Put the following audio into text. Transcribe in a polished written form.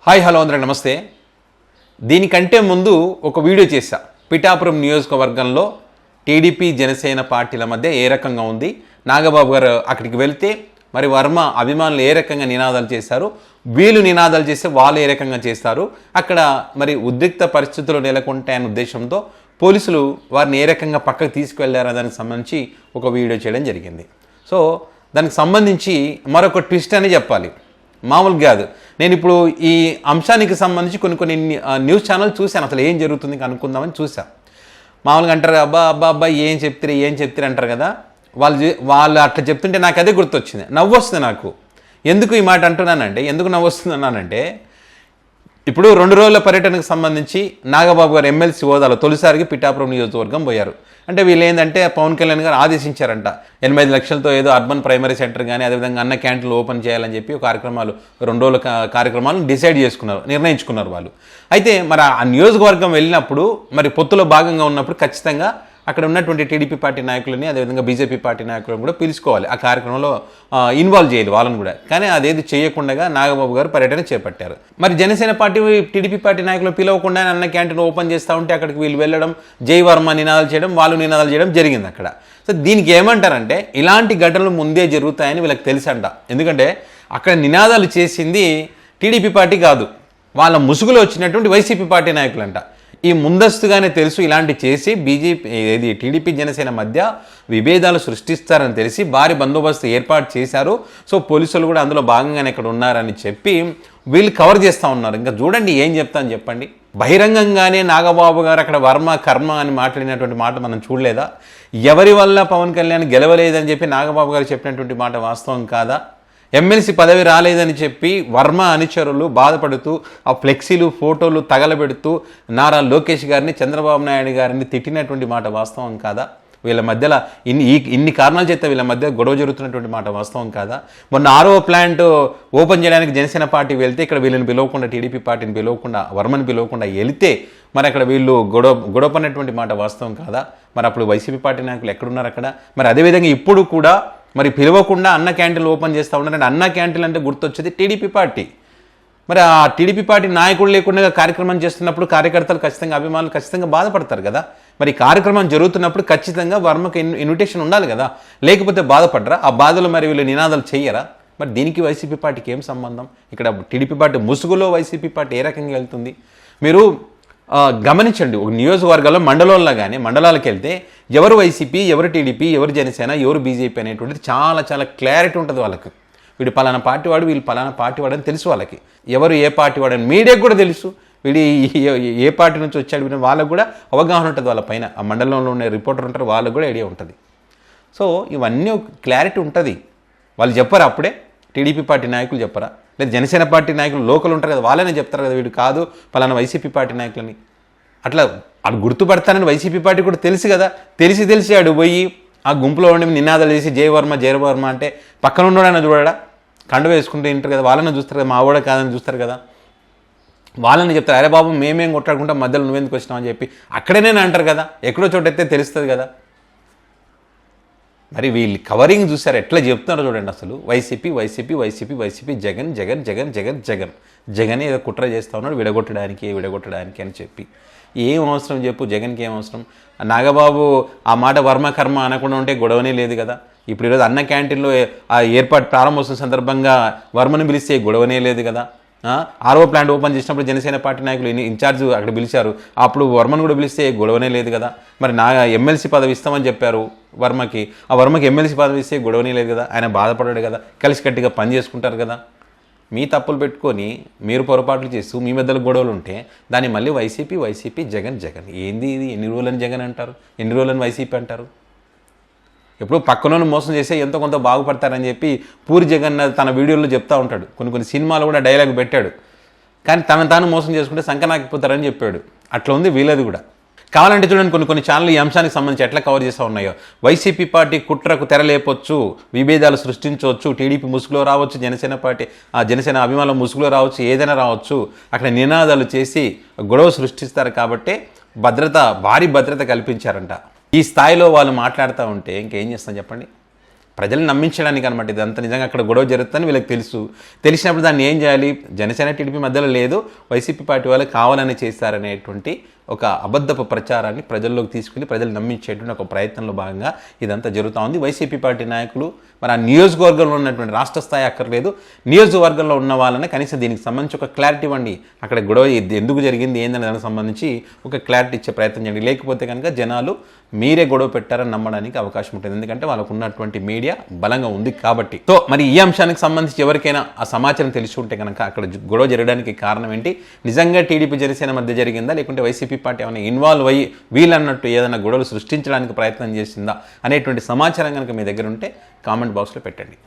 Hi hello అందరికి నమస్తే. దీనికంటే ముందు ఒక వీడియో చేశా. పిఠాపురం నియోజకవర్గంలో టీడీపీ జనసేన పార్టీల మధ్య ఏ రకంగా ఉంది, నాగబాబు గారు అక్కడికి వెళ్తే మరి వర్మ అభిమానులు ఏ రకంగా నినాదాలు చేశారు, వీళ్ళు నినాదాలు చేస్తే వాళ్ళు ఏ రకంగా చేస్తారు, అక్కడ మరి ఉద్రిక్త పరిస్థితులు నెలకొంటాయన్న ఉద్దేశంతో పోలీసులు వారిని ఏ రకంగా పక్కకు తీసుకువెళ్ళారో దానికి సంబంధించి ఒక వీడియో చేయడం జరిగింది. సో దానికి సంబంధించి మరొక ట్విస్ట్ అని చెప్పాలి, మామూలు కాదు. నేను ఇప్పుడు ఈ అంశానికి సంబంధించి కొన్ని న్యూస్ ఛానల్ చూశాను, అసలు ఏం జరుగుతుంది కనుక్కుందామని చూసా. మామూలుగా అంటారు అబ్బా ఏం చెప్తారు అంటారు కదా, వాళ్ళు అట్లా చెప్తుంటే నాకు అదే గుర్తొచ్చింది, నవ్వు వస్తుంది నాకు. ఎందుకు ఈ మాట అంటున్నానంటే, ఎందుకు నవ్వు వస్తుంది అన్నానంటే, ఇప్పుడు 2 రోజుల పర్యటనకు సంబంధించి నాగబాబు గారు ఎమ్మెల్సీ హోదాలో తొలిసారికి పిఠాపురం నియోజకవర్గం పోయారు. అంటే వీళ్ళు ఏంటంటే పవన్ కళ్యాణ్ గారు ఆదేశించారంట 85 లక్షలతో ఏదో అర్బన్ ప్రైమరీ సెంటర్ కానీ అదేవిధంగా అన్న క్యాంటీన్లు ఓపెన్ చేయాలని చెప్పి కార్యక్రమాలు 2 రోజుల కార్యక్రమాలను నిర్ణయించుకున్నారు వాళ్ళు. అయితే మరి ఆ నియోజకవర్గం వెళ్ళినప్పుడు మరి పొత్తులో భాగంగా ఉన్నప్పుడు ఖచ్చితంగా అక్కడ ఉన్నటువంటి టీడీపీ పార్టీ నాయకులని అదేవిధంగా బీజేపీ పార్టీ నాయకులను కూడా పిలుచుకోవాలి, ఆ కార్యక్రమంలో ఇన్వాల్వ్ చేయాలి వాళ్ళని కూడా. కానీ అదేది చేయకుండా నాగబాబు గారు పర్యటన చేపట్టారు. మరి జనసేన పార్టీ టీడీపీ పార్టీ నాయకులు పిలవకుండా అన్న క్యాంటీన్ ఓపెన్ చేస్తూ ఉంటే అక్కడికి వీళ్ళు వెళ్ళడం, జై వర్మ నినాదాలు చేయడం, వాళ్ళు నినాదాలు చేయడం జరిగింది అక్కడ. సో దీనికి ఏమంటారంటే, ఇలాంటి ఘటనలు ముందే జరుగుతాయని వీళ్ళకి తెలుసంట. ఎందుకంటే అక్కడ నినాదాలు చేసింది టీడీపీ పార్టీ కాదు, వాళ్ళ ముసుగులో వచ్చినటువంటి వైసీపీ పార్టీ నాయకులంట. ఈ ముందస్తుగానే తెలుసు ఇలాంటి చేసి టీడీపీ జనసేన మధ్య విభేదాలు సృష్టిస్తారని తెలిసి భారీ బందోబస్తు ఏర్పాటు చేశారు. సో పోలీసులు కూడా అందులో భాగంగానే ఇక్కడ ఉన్నారని చెప్పి వీళ్ళు కవర్ చేస్తూ ఉన్నారు. ఇంకా చూడండి ఏం చెప్తాను చెప్పండి. బహిరంగంగానే నాగబాబు గారు అక్కడ వర్మ కర్మ అని మాట్లాడినటువంటి మాట మనం చూడలేదా? ఎవరి వల్ల పవన్ కళ్యాణ్ గెలవలేదని చెప్పి నాగబాబు గారు చెప్పినటువంటి మాట వాస్తవం కాదా? ఎమ్మెల్సీ పదవి రాలేదని చెప్పి వర్మ అనుచరులు బాధపడుతూ ఆ ఫ్లెక్సీలు ఫోటోలు తగలబెడుతూ నారా లోకేష్ గారిని చంద్రబాబు నాయుడు గారిని తిట్టినటువంటి మాట వాస్తవం కాదా? వీళ్ళ మధ్యలో ఇన్ని కారణాల చేత వీళ్ళ మధ్య గొడవ జరుగుతున్నటువంటి మాట వాస్తవం కాదా? మొన్న 6వ ప్లాంట్ ఓపెన్ చేయడానికి జనసేన పార్టీ వెళ్తే ఇక్కడ వీళ్ళని పిలవకుండా, టీడీపీ పార్టీని పిలవకుండా, వర్మని పిలవకుండా వెళితే మరి అక్కడ వీళ్ళు గొడవ పడినటువంటి మాట వాస్తవం కాదా? మరి అప్పుడు వైసీపీ పార్టీ నాయకులు ఎక్కడున్నారు అక్కడ? మరి అదేవిధంగా ఇప్పుడు కూడా మరి పిలవకుండా అన్న క్యాంటీన్లు ఓపెన్ చేస్తూ ఉన్నారంటే, అన్న క్యాంటీన్లు అంటే గుర్తొచ్చేది టీడీపీ పార్టీ. మరి ఆ టీడీపీ పార్టీ నాయకులు లేకుండా కార్యక్రమం చేస్తున్నప్పుడు కార్యకర్తలు ఖచ్చితంగా, అభిమానులు ఖచ్చితంగా బాధపడతారు కదా. మరి కార్యక్రమం జరుగుతున్నప్పుడు ఖచ్చితంగా వర్మకి ఇన్విటేషన్ ఉండాలి కదా, లేకపోతే బాధపడరా? ఆ బాధలు మరి వీళ్ళు నినాదాలు చెయ్యరా? మరి దీనికి వైసీపీ పార్టీకి ఏం సంబంధం? ఇక్కడ టీడీపీ పార్టీ ముసుగులో వైసీపీ పార్టీ ఏ రకంగా వెళ్తుంది మీరు గమనించండి. ఒక నియోజకవర్గాల్లో మండలంలో కానీ మండలాలకు వెళ్తే ఎవరు వైసీపీ, ఎవరు టీడీపీ, ఎవరు జనసేన, ఎవరు బీజేపీ అనేటువంటిది చాలా క్లారిటీ ఉంటుంది వాళ్ళకి. వీడు పలానా పార్టీ వాడు, వీళ్ళు పలానా పార్టీ వాడు అని తెలుసు వాళ్ళకి. ఎవరు ఏ పార్టీ వాడు అని మీడియాకు కూడా తెలుసు. వీడి ఏ పార్టీ నుంచి వచ్చాడు వాళ్ళకు కూడా అవగాహన ఉంటుంది వాళ్ళ పైన. ఆ మండలంలో ఉన్న రిపోర్టర్ ఉంటారు, వాళ్ళకు కూడా ఐడియా ఉంటుంది. సో ఇవన్నీ క్లారిటీ ఉంటుంది. వాళ్ళు చెప్పరా అప్పుడే? టీడీపీ పార్టీ నాయకులు చెప్పరా? లేదా జనసేన పార్టీ నాయకులు లోకల్ ఉంటారు కదా, వాళ్ళనే చెప్తారు కదా వీడు కాదు పలానా వైసీపీ పార్టీ నాయకులని. అట్లా అటు గుర్తుపడతానని వైసీపీ పార్టీ కూడా తెలుసు కదా. తెలిసి ఆడు పోయి ఆ గుంపులో ఉండి నినాదాలు చేసి జై వర్మ అంటే పక్కన ఉన్నాడని చూడడా? కండు వేసుకుంటూ ఉంటారు కదా, వాళ్ళని చూస్తారు కదా, మా కూడా కాదని చూస్తారు కదా. వాళ్ళని చెప్తారు, అరే బాబు మేమేం కొట్లాడుకుంటాం, మధ్యలో నువ్వెందుకు వచ్చినావు అని చెప్పి అక్కడేనే అంటారు కదా. ఎక్కడో చోటైతే తెలుస్తుంది కదా. మరి వీళ్ళు కవరింగ్ చూసారు ఎట్లా చెప్తున్నారో చూడండి. అసలు వైసీపీ జగన్ ఏదో కుట్ర చేస్తూ ఉన్నాడు విడగొట్టడానికి అని చెప్పి. ఏం అవసరం చెప్పు జగన్కి? ఏం అవసరం? నాగబాబు ఆ మాట వర్మ కర్మ అనకుండా ఉంటే గొడవనే లేదు కదా. ఇప్పుడు ఈరోజు అన్న క్యాంటీన్లో ఆ ఏర్పాటు ప్రారంభోత్సవం సందర్భంగా వర్మను పిలిస్తే గొడవనే లేదు కదా. 6వ ప్లాంట్ ఓపెన్ చేసినప్పుడు జనసేన పార్టీ నాయకులు ఇన్ఛార్జ్ అక్కడ పిలిచారు, అప్పుడు వర్మను కూడా పిలిస్తే గొడవనే లేదు కదా. మరి ఎమ్మెల్సీ పదవి ఇస్తామని చెప్పారు వర్మకి, ఆ వర్మకి ఎమ్మెల్సీ పదవి ఇస్తే గొడవనే లేదు కదా. ఆయన బాధపడాడు కదా, కలిసికట్టుగా పని చేసుకుంటారు కదా. మీ తప్పులు పెట్టుకొని మీరు పొరపాట్లు చేస్తూ మీ మధ్యలో గొడవలు ఉంటే దాన్ని మళ్ళీ వైసీపీ జగన్ ఏంది ఇది? ఎన్ని రోజులని జగన్ అంటారు, ఎన్ని రోజులని వైసీపీ అంటారు? ఎప్పుడు పక్కనోని మోసం చేస్తే ఎంతో కొంత బాగుపడతారని చెప్పి పూరి జగన్నాథ్ తన వీడియోలో చెప్తూ ఉంటాడు. కొన్ని సినిమాలు కూడా డైలాగ్ పెట్టాడు. కానీ తాను మోసం చేసుకుంటే సంకనాకిపోతారని చెప్పాడు. అట్లా ఉంది వీళ్ళది కూడా. కావాలంటే చూడండి కొన్ని ఛానల్ ఈ అంశానికి సంబంధించి ఎట్లా కవర్ చేస్తూ ఉన్నాయో. వైసీపీ పార్టీ కుట్రకు తెరలేపొచ్చు, విభేదాలు సృష్టించవచ్చు, టీడీపీ ముసుగులో రావచ్చు, జనసేన అభిమానుల ముసుగులో రావచ్చు, ఏదైనా రావచ్చు. అక్కడ నినాదాలు చేసి గొడవ సృష్టిస్తారు కాబట్టి భారీ భద్రత కల్పించారంట. ఈ స్థాయిలో వాళ్ళు మాట్లాడుతూ ఉంటే ఇంకేం చేస్తాం చెప్పండి. ప్రజల్ని నమ్మించడానికి అనమాట. ఇదంతా నిజంగా అక్కడ గొడవ జరుగుతుందని వీళ్ళకి తెలిసినప్పుడు దాన్ని ఏం చేయాలి? జనసేన టీడీపీ మధ్యలో లేదు, వైసీపీ పార్టీ వాళ్ళు కావాలని చేశారనేటువంటి ఒక అబద్ధపు ప్రచారాన్ని ప్రజల్లోకి తీసుకెళ్లి ప్రజలు నమ్మించేటువంటి ఒక ప్రయత్నంలో భాగంగా ఇదంతా జరుగుతూ ఉంది. వైసీపీ పార్టీ నాయకులు మరి ఆ నియోజకవర్గంలో ఉన్నటువంటి రాష్ట్ర స్థాయి అక్కర్లేదు, నియోజకవర్గంలో ఉన్న వాళ్ళని కనీసం దీనికి సంబంధించి ఒక క్లారిటీ ఇవ్వండి. అక్కడ గొడవ ఎందుకు జరిగింది ఏందని దానికి సంబంధించి ఒక క్లారిటీ ఇచ్చే ప్రయత్నం చేయండి. లేకపోతే కనుక జనాలు మీరే గొడవ పెట్టారని నమ్మడానికి అవకాశం ఉంటుంది. ఎందుకంటే వాళ్ళకు ఉన్నటువంటి మీడియా బలంగా ఉంది కాబట్టి. సో మరి ఈ అంశానికి సంబంధించి ఎవరికైనా ఆ సమాచారం తెలిసి ఉంటే కనుక అక్కడ గొడవ జరగడానికి కారణం ఏంటి, నిజంగా టీడీపీ జనసేన మధ్య జరిగిందా, లేకుంటే వైసీపీ పార్టీ ఏమైనా ఇన్వాల్వ్ అయ్యి వీళ్ళన్నట్టు ఏదైనా గొడవలు సృష్టించడానికి ప్రయత్నం చేసిందా అనేటువంటి సమాచారం కనుక మీ దగ్గర ఉంటే కామెంట్ బాక్స్లో పెట్టండి.